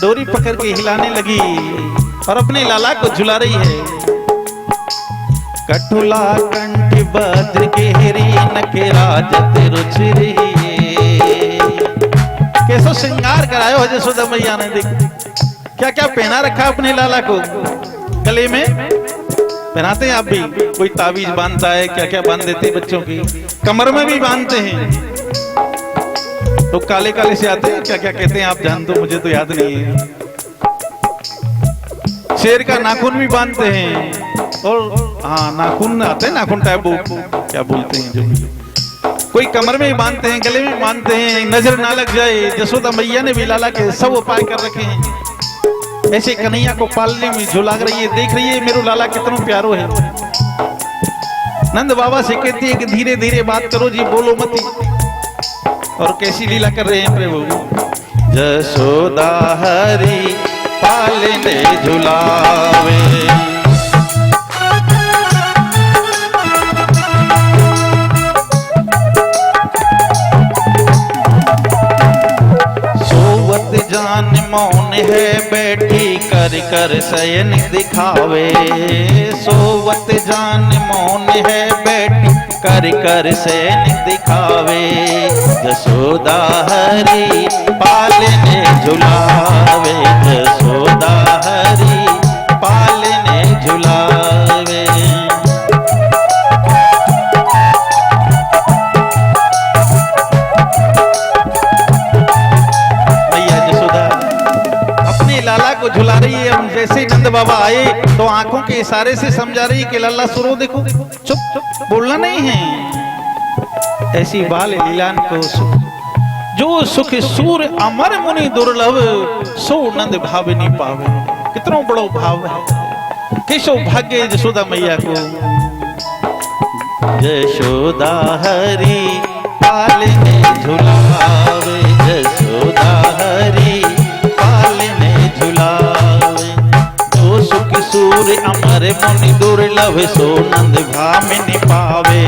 डोरी पकड़ के हिलाने लगी और अपने लाला को झुला रही है। कठुला कंठ भद्र केहरी नखे राजत रुचिरी। कैसो श्रृंगार करायो है यशोदा मैया ने। देख क्या क्या पहना रखा अपने लाला को। गले में पहनाते हैं आप भी, कोई ताबीज बांधता है, क्या क्या बांध देते हैं बच्चों की, कमर में भी बांधते हैं। तो काले काले से आते हैं, क्या क्या कहते हैं आप जान दो, मुझे तो याद नहीं है। शेर का नाखून भी बांधते हैं, और हाँ नाखून आते हैं, नाखून टाइप क्या बोलते हैं जो भी। कोई कमर में बांधते हैं, गले में बांधते हैं, नजर ना लग जाए। यशोदा मैया ने भी लाला के सब उपाय कर रखे हैं। ऐसे कन्हैया को पालने में झुला रही है, देख रही है मेरो लाला कितना प्यारो है। नंद बाबा से कहती है कि धीरे धीरे बात करो जी, बोलो मत। और कैसी लीला कर रहे हैं प्रभु। यशोदा हरि पालने झुलावे, जान मौन है बैठी कर कर शयन दिखावे। सोवत जान मौन है बैठी कर कर शयन दिखावे। यशोदा हरि पालने झुलावे, यशोदा हरि पालने झुलावे। लाला को झुला रही है। हम जैसे नंद बाबा आए तो आंखों के इशारे से समझा रही है कि लाला सुनो, देखो, चुप चुप बोलना नहीं है। ऐसी बाल लीलान को जो सुख सूर अमर मुनि दुर्लभ, सो नंद भावनी पावे। कितना बड़ो भाव है, कैसो भाग्य यशोदा मैया को। यशोदा हरि पालने झुलावे, यशोदा हरि झुलावे। जो सुख सूर अमर मुनि दुर्लभ, सो नंद भामिनी पावे।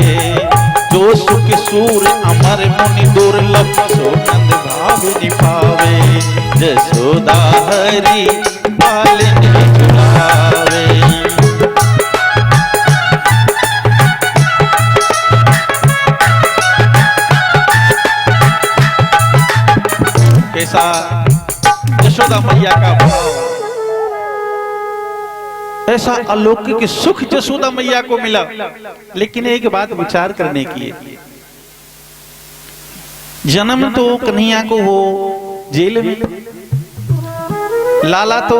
जो सुख सूर अमर मुनि दुर्लभ, सो नंद भामिनी पावे। यशोदा हरि पालने झुलावे। कैसा यशोदा मैया का भाव, ऐसा अलौकिक सुख यशोदा मैया को मिला। लेकिन एक बात विचार करने की है, जन्म तो कन्हैया को हो जेल में, लाला तो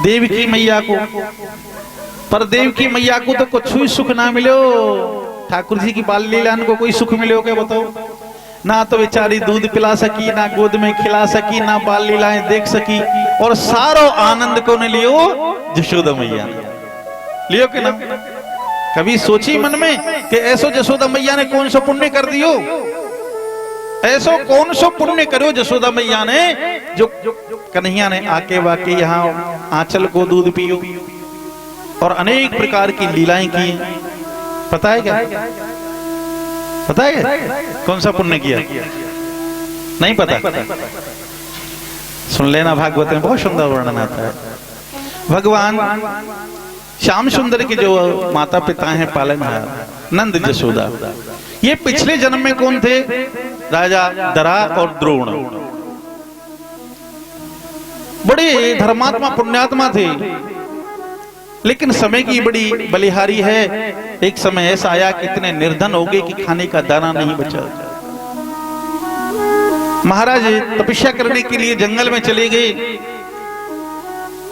देवकी मैया को, पर देवकी मैया को तो कुछ ही सुख ना मिलो। ठाकुर जी की बाल लीलान को कोई सुख मिले हो क्या बताओ? ना तो बेचारी दूध पिला सकी, ना गोद में खिला सकी, ना बाल लीलाएं देख सकी, और सारो आनंद को ने लियो यशोदा मैया ने लियो कि ना। कभी सोची मन में कि ऐसो यशोदा मैया ने कौन सा पुण्य कर दियो, ऐसो कौन सो पुण्य करो यशोदा मैया ने जो कन्हैया ने आके वाके यहाँ आंचल को दूध पियो और अनेक प्रकार की लीलाएं की। पता है क्या? पता है क्या? कौन सा पुण्य किया? नहीं पता? सुन लेना, भागवत में बहुत सुंदर वर्णन आता है। भगवान श्याम सुंदर के जो माता पिता हैं पालनहार नंद यशोदा, ये पिछले जन्म में कौन थे? राजा दरा और द्रोण। बड़े धर्मात्मा पुण्यात्मा थे, लेकिन समय की बड़ी बलिहारी है। एक समय ऐसा आया कि इतने निर्धन हो गए कि खाने का दाना नहीं बचा। महाराज तपस्या करने के लिए जंगल में चले गए।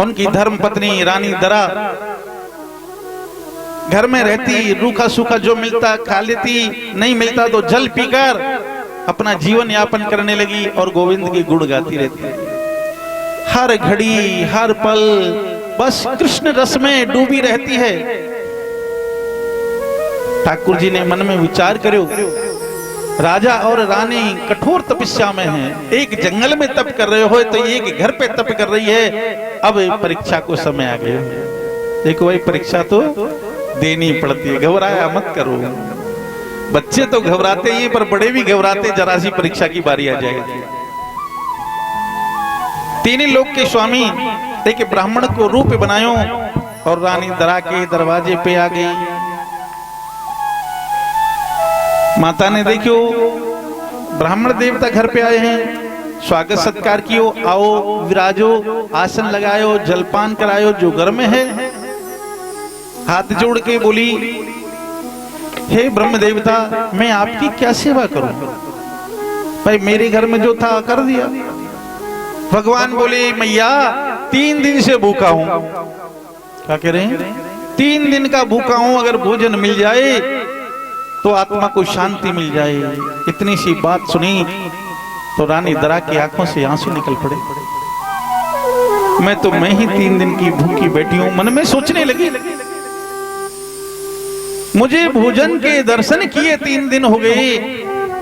उनकी धर्म पत्नी रानी दरा घर में रहती, रूखा सूखा जो मिलता खा लेती, नहीं मिलता तो जल पीकर अपना जीवन यापन करने लगी और गोविंद की गुण गाती रहती। हर घड़ी हर पल बस कृष्ण रस में डूबी रहती है। ठाकुर जी ने मन में विचार करो, राजा और रानी कठोर तपस्या में हैं, एक जंगल में तप कर रहे हो तो एक घर पे तप कर रही है। अब परीक्षा को समय आ गया। देखो भाई, परीक्षा तो देनी पड़ती है, घबराया मत करो। बच्चे तो घबराते ही, पर बड़े भी घबराते जरा सी परीक्षा की बारी आ जाएगी। तीन लोक के स्वामी एक ब्राह्मण को रूप बनायो और रानी दरा के दरवाजे पे आ गई। माता ने देखो ब्राह्मण देवता घर पे आए हैं, स्वागत सत्कार कियो, आओ विराजो, आसन लगायो, जलपान करायो जो घर में है। हाथ जोड़ के बोली, हे ब्रह्म देवता, मैं आपकी क्या सेवा करूं? भाई मेरे घर में जो था कर दिया। भगवान बोले, मैया 3 दिन से भूखा हूं। क्या कह रहे हैं? 3 दिन का भूखा हूं, अगर भोजन मिल जाए तो आत्मा को शांति मिल जाए। इतनी सी बात सुनी तो रानी दरा की आंखों से आंसू निकल पड़े। मैं तो मैं ही 3 दिन की भूखी बैठी हूं। मन में सोचने लगी, मुझे भोजन के दर्शन किए 3 दिन हो गए,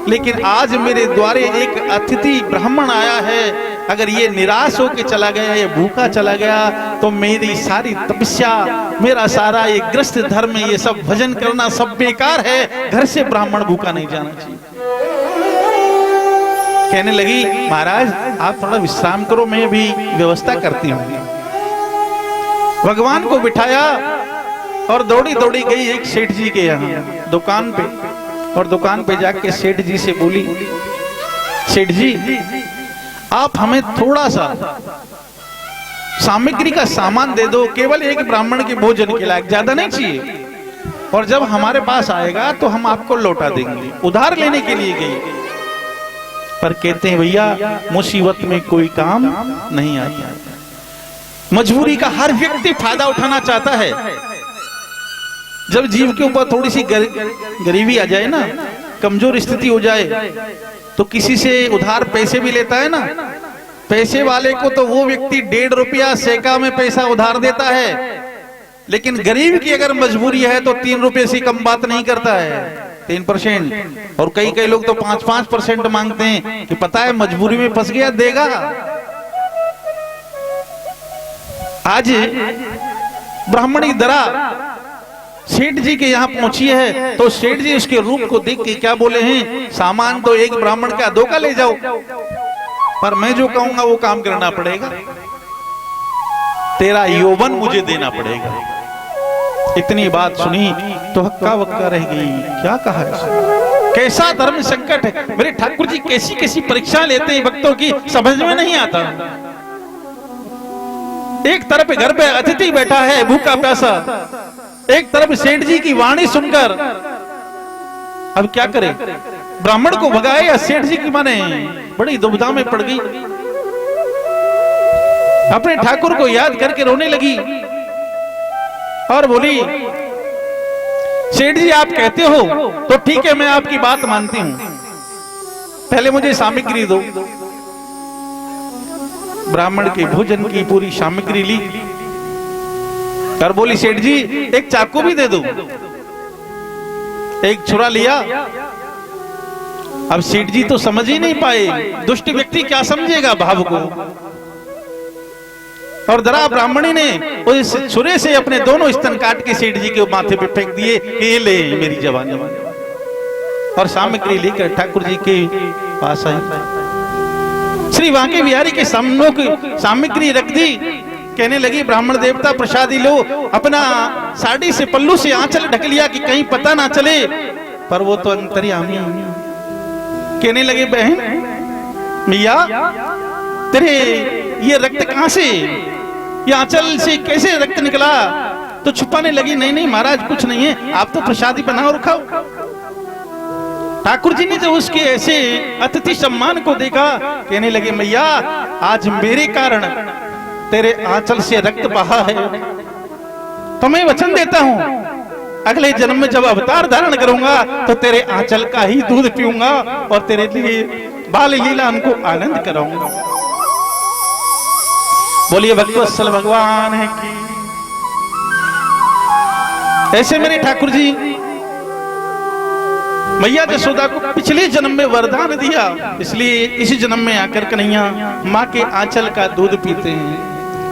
लेकिन आज मेरे द्वारे एक अतिथि ब्राह्मण आया है। अगर ये निराश होके चला गया, ये भूखा चला गया, तो मेरी सारी तपस्या, मेरा सारा ये ग्रस्त धर्म, ये सब भजन करना सब बेकार है। घर से ब्राह्मण भूखा नहीं जाना चाहिए। कहने लगी, महाराज आप थोड़ा विश्राम करो, मैं भी व्यवस्था करती हूँ। भगवान को बिठाया और दौड़ी दौड़ी गई एक सेठ जी के यहाँ दुकान पे, और दुकान पे जाके सेठ जी से बोली, सेठ जी आप हमें थोड़ा सा सामग्री का सामान दे दो, केवल एक ब्राह्मण के भोजन के लायक, ज्यादा नहीं चाहिए, और जब हमारे पास आएगा तो हम आपको लौटा देंगे। उधार लेने के लिए गई, पर कहते हैं भैया मुसीबत में कोई काम नहीं आता। मजबूरी का हर व्यक्ति फायदा उठाना चाहता है। जब जीव के ऊपर थोड़ी सी गरीबी आ जाए ना, कमजोर स्थिति हो जाए, तो किसी से उधार पैसे भी लेता है ना। पैसे वाले को तो वो व्यक्ति 1.5 रुपया सैका में पैसा उधार देता है, लेकिन गरीब की अगर मजबूरी है तो 3 रुपए से कम बात नहीं करता है, 3%। और कई लोग तो 5% मांगते हैं कि पता है मजबूरी में फंस गया, देगा। आज ब्राह्मणी दरा सेठ जी के यहाँ पहुंची है, तो सेठ जी उसके रूप को देख के क्या बोले हैं, सामान तो एक ब्राह्मण का 2 का ले जाओ, पर मैं जो कहूंगा वो काम करना पड़ेगा, तेरा यौवन मुझे देना पड़ेगा। इतनी बात सुनी तो हक्का बक्का रह गई, क्या कहा है? कैसा धर्म संकट है। मेरे ठाकुर जी कैसी कैसी परीक्षा लेते हैं भक्तों की, समझ में नहीं आता। एक तरफ घर पे अतिथि बैठा है भूखा प्यासा, एक तरफ सेठ जी की वाणी सुनकर अब क्या करे, ब्राह्मण को भगाए या सेठ जी की माने, बड़ी दुविधा में पड़ गई। अपने ठाकुर को याद करके रोने लगी और बोली, सेठ जी आप कहते हो तो ठीक है, मैं आपकी बात मानती हूं, पहले मुझे सामग्री दो। ब्राह्मण के भोजन की पूरी सामग्री ली और बोली, सेठ जी एक चाकू भी दे दो। एक छुरा लिया। अब सेठ जी तो समझ ही नहीं पाए, दुष्ट व्यक्ति क्या समझेगा भाव को, और दरा ब्राह्मणी ने उस छुरे से अपने दोनों स्तन काट के सेठ जी के माथे पे फेंक दिए, ये ले मेरी जवानी, और सामग्री लेकर ठाकुर जी के पास आई। श्री बांके बिहारी के सामग्री रख दी। कहने लगी, ब्राह्मण देवता प्रसादी लो। अपना साड़ी से पल्लू से आंचल ढक लिया कि कहीं पता ना चले, पर वो तो अंतर्यामी। कहने लगे, बहन मिया तेरे ये रक्त कहां से, ये आंचल से कैसे रक्त निकला? तो छुपाने लगी, नहीं नहीं महाराज कुछ नहीं है, आप तो प्रसादी बनाओ और खाओ। ठाकुर जी ने जब उसके ऐसे अतिथि सम्मान को देखा, कहने लगे, मैया आज मेरे कारण तेरे आंचल से रक्त बहा है, तो मैं वचन देता हूं अगले जन्म में जब अवतार धारण करूंगा तो तेरे आंचल का ही दूध पीऊंगा और तेरे लिए बाल लीला उनको आनंद कराऊंगा। बोलिए भक्तवत्सल भगवान है कि ऐसे मेरे ठाकुर जी मैया जसोदा को पिछले जन्म में वरदान दिया, इसलिए इसी जन्म में आकर कन्हैया माँ के आंचल का दूध पीते हैं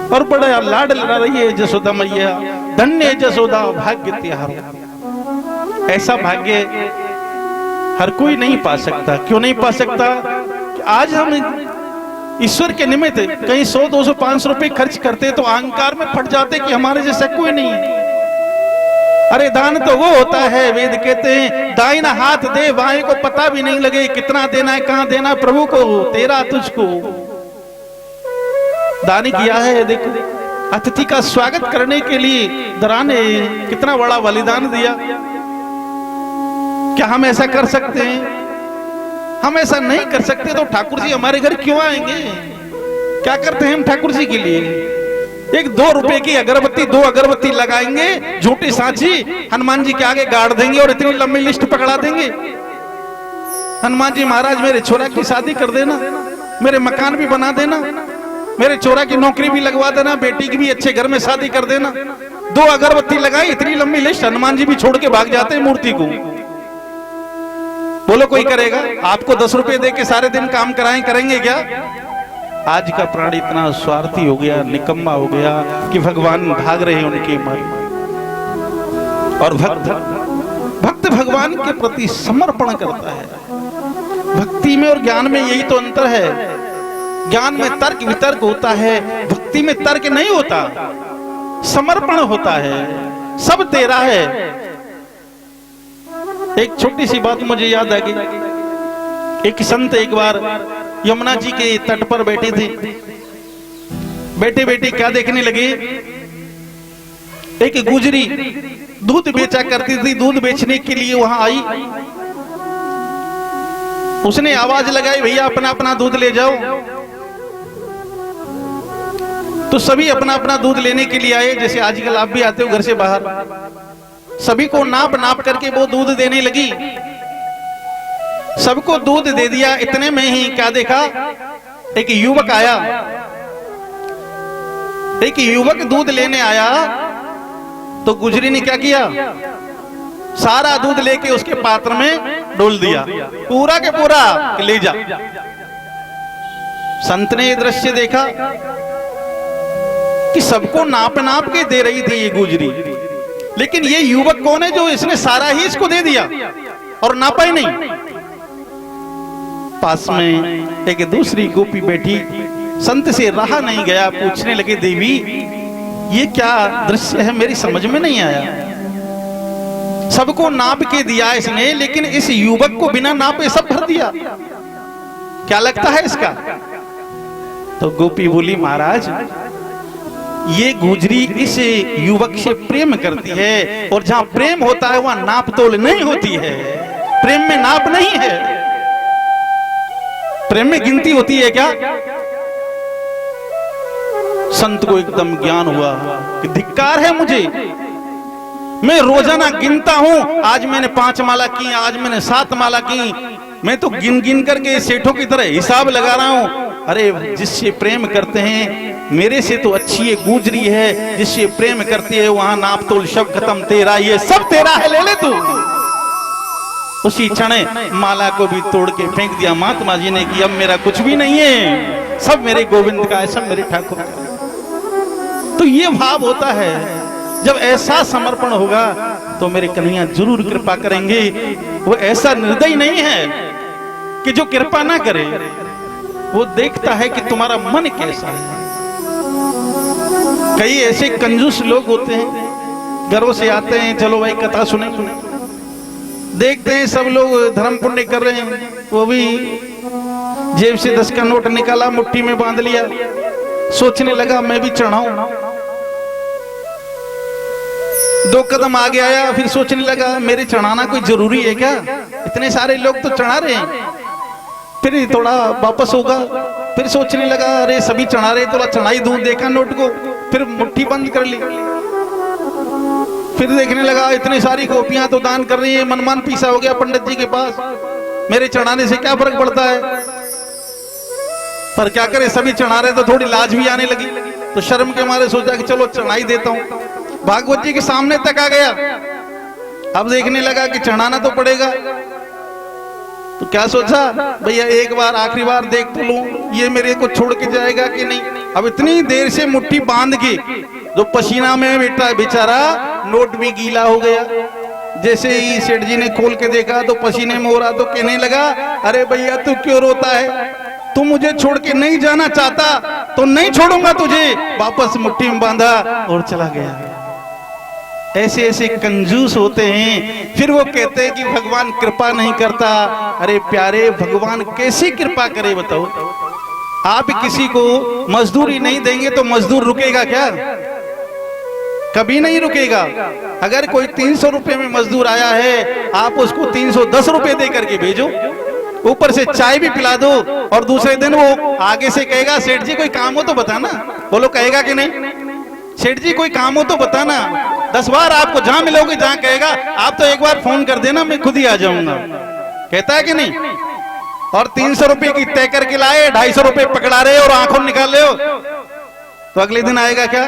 और बड़ा लाड लड़ा रही है जसोदा मैया। धन्य जसोदा भाग्य तिहारो। ऐसा भाग्य हर कोई नहीं पा सकता। क्यों नहीं पा सकता? आज हम ईश्वर के निमित्त कहीं 100, 200, 500 रुपए खर्च करते तो अहंकार में फट जाते कि हमारे जैसा कोई नहीं है। अरे दान तो वो होता है, वेद कहते हैं दाहिना हाथ दे बाएं को पता भी नहीं लगे कितना देना है, कहां देना है, प्रभु को तेरा तुझको दान किया है। देखो अतिथि का स्वागत करने के लिए दरा ने कितना बड़ा बलिदान दिया। क्या हम ऐसा कर सकते हैं? हम ऐसा नहीं कर सकते तो ठाकुर जी हमारे घर क्यों आएंगे? क्या करते हैं हम ठाकुर जी के लिए? एक 2 रुपए की अगरबत्ती, 2 अगरबत्ती लगाएंगे, झूठी सांची हनुमान जी के आगे गाड़ देंगे और इतनी लंबी लिस्ट पकड़ा देंगे। हनुमान जी महाराज मेरे छोरा की शादी कर देना, मेरे मकान भी बना देना, मेरे छोरा की नौकरी भी लगवा देना, बेटी की भी अच्छे घर में शादी कर देना। 2 अगरबत्ती लगाई, इतनी लंबी लिस्ट, हनुमान जी भी छोड़ के भाग जाते हैं मूर्ति को। बोलो कोई करेगा? आपको 10 रुपए दे के सारे दिन काम कराएं, करेंगे क्या? आज का प्राणी इतना स्वार्थी हो गया, निकम्मा हो गया कि भगवान भाग रहे हैं उनके मन। और भक्त भगवान के प्रति समर्पण करता है। भक्ति में और ज्ञान में यही तो अंतर है। ज्ञान में तर्क वितर्क होता है, भक्ति में तर्क नहीं होता, समर्पण होता है, सब तेरा है। एक छोटी सी बात मुझे याद आ गई। एक संत एक बार यमुना जी के तट पर बैठे थे। बैठे बैठे क्या देखने लगे, एक गुजरी दूध बेचा करती थी, दूध बेचने के लिए वहां आई। उसने आवाज लगाई, भैया अपना अपना दूध ले जाओ। तो सभी अपना अपना दूध लेने के लिए आए, जैसे आजकल आप भी आते हो घर से बाहर। सभी को नाप नाप करके वो दूध देने लगी। सबको दूध दे दिया। इतने में ही क्या देखा, एक युवक आया। एक युवक दूध लेने आया तो गुजरी ने क्या किया, सारा दूध लेके उसके पात्र में डोल दिया, पूरा के पूरा ले जा। संत ने ये दृश्य देखा कि सबको नाप नाप के दे रही थी ये गुजरी, लेकिन ये युवक कौन है जो इसने सारा ही इसको दे दिया और नापा ही नहीं। पास में एक दूसरी गोपी बैठी, संत से रहा नहीं गया, पूछने लगे देवी ये क्या दृश्य है, मेरी समझ में नहीं आया। सबको नाप के दिया इसने, लेकिन इस युवक को बिना नापे सब भर दिया, क्या लगता है इसका? तो गोपी बोली महाराज ये गुजरी इस युवक से प्रेम करती है, और जहां प्रेम होता है वहां नाप तोल नहीं होती है। प्रेम में नाप नहीं है, प्रेम में गिनती होती है क्या? संत को एकदम ज्ञान हुआ कि धिक्कार है मुझे, मैं रोजाना गिनता हूं, आज मैंने 5 माला की, आज मैंने 7 माला की, मैं तो गिन गिन करके सेठों की तरह हिसाब लगा रहा हूं। अरे जिससे प्रेम करते हैं मेरे से तो अच्छी ये गुजरी है, जिससे प्रेम करती है वहां नाप तोल सब खत्म, तेरा ये सब तेरा है, ले ले तू। उसी क्षण माला को भी तोड़ के फेंक दिया महात्मा जी ने कि अब मेरा कुछ भी नहीं है, सब मेरे गोविंद का है, सब मेरे ठाकुर का। तो ये भाव होता है, जब ऐसा समर्पण होगा तो मेरे कन्हैया जरूर कृपा करेंगे। वो ऐसा निर्दयी नहीं है कि जो कृपा ना करे, वो देखता है कि तुम्हारा मन कैसा है। कई ऐसे कंजूस लोग होते हैं, घरों से आते हैं, चलो भाई कथा सुने, देखते हैं सब लोग धर्म पुण्य कर रहे हैं, वो भी जेब से 10 का नोट निकाला, मुट्ठी में बांध लिया, सोचने लगा मैं भी चढ़ाऊं। 2 कदम आगे आया, फिर सोचने लगा मेरे चढ़ाना कोई जरूरी है क्या, इतने सारे लोग तो चढ़ा रहे हैं। फिर थोड़ा वापस होगा, फिर सोचने लगा अरे सभी चढ़ा रहे, थोड़ा चढ़ाई दूं, देखा नोट को, फिर मुट्ठी बंद कर ली। फिर देखने लगा इतनी सारी गोपियां तो दान कर रही है, मनमान पीसा हो गया पंडित जी के पास, मेरे चढ़ाने से क्या फर्क पड़ता है। पर क्या करे, सभी चढ़ा रहे तो थोड़ी लाज भी आने लगी, तो शर्म के मारे सोचा कि चलो चढ़ाई देता हूं। भागवत जी के सामने तक आ गया, अब देखने लगा कि चढ़ाना तो पड़ेगा। तो क्या सोचा, भैया एक बार आखिरी बार देख तो लूं ये मेरे को छोड़ के जाएगा कि नहीं। अब इतनी देर से मुट्ठी बांध के जो पसीना में बैठा बेचारा, नोट भी गीला हो गया। जैसे ही सेठ जी ने खोल के देखा तो पसीने में हो रहा, तो कहने लगा अरे भैया तू क्यों रोता है, तू मुझे छोड़ के नहीं जाना चाहता तो नहीं छोड़ूंगा तुझे, वापस मुट्ठी में बांधा और चला गया। ऐसे ऐसे कंजूस होते हैं, फिर वो कहते हैं कि भगवान कृपा नहीं करता। अरे प्यारे, भगवान कैसी कृपा करे बताओ? आप किसी को मजदूरी नहीं देंगे तो मजदूर रुकेगा क्या? कभी नहीं रुकेगा। अगर कोई 300 रुपए में मजदूर आया है, आप उसको 310 रुपए दे करके भेजो, ऊपर से चाय भी पिला दो, और दूसरे दिन वो आगे से कहेगा सेठ जी कोई काम हो तो बताना। बोलो कहेगा कि नहीं? सेठ जी कोई काम हो तो बताना। 10 बार आपको जहां मिलोगे, जहां कहेगा आप तो एक बार फोन कर देना, मैं खुद ही आ जाऊंगा। कहता है कि नहीं? और 300 रुपए की तय करके लाए, 250 रुपए पकड़ा रहे और आंखों निकाल रहे हो, तो अगले दिन आएगा क्या?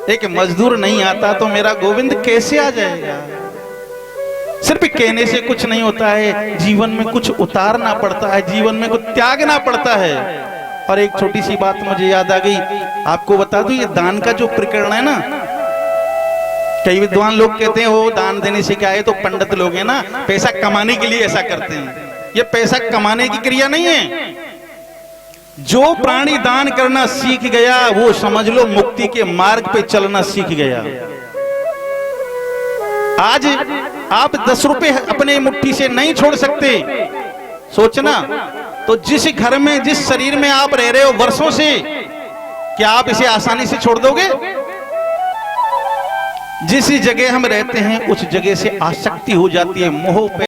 एक मजदूर नहीं आता तो मेरा गोविंद कैसे आ जाएगा? सिर्फ कहने से कुछ नहीं होता है, जीवन में कुछ उतारना पड़ता है, जीवन में कुछ त्यागना पड़ता है। और एक छोटी सी बात मुझे याद आ गई, आपको बता दूं, ये दान का जो प्रकरण है ना, कई विद्वान लोग कहते हैं वो दान देने से क्या है, तो पंडित लोग हैं ना, पैसा कमाने के लिए ऐसा करते हैं। ये पैसा कमाने की क्रिया नहीं है। जो प्राणी दान करना सीख गया वो समझ लो मुक्ति के मार्ग पे चलना सीख गया। आज आप 10 रुपए अपने मुट्ठी से नहीं छोड़ सकते, सोचना। तो जिस घर में, जिस शरीर में आप रह रहे हो वर्षों से, क्या आप इसे आसानी से छोड़ दोगे? जिस जगह हम रहते हैं उस जगह से आसक्ति हो जाती है, मोह पे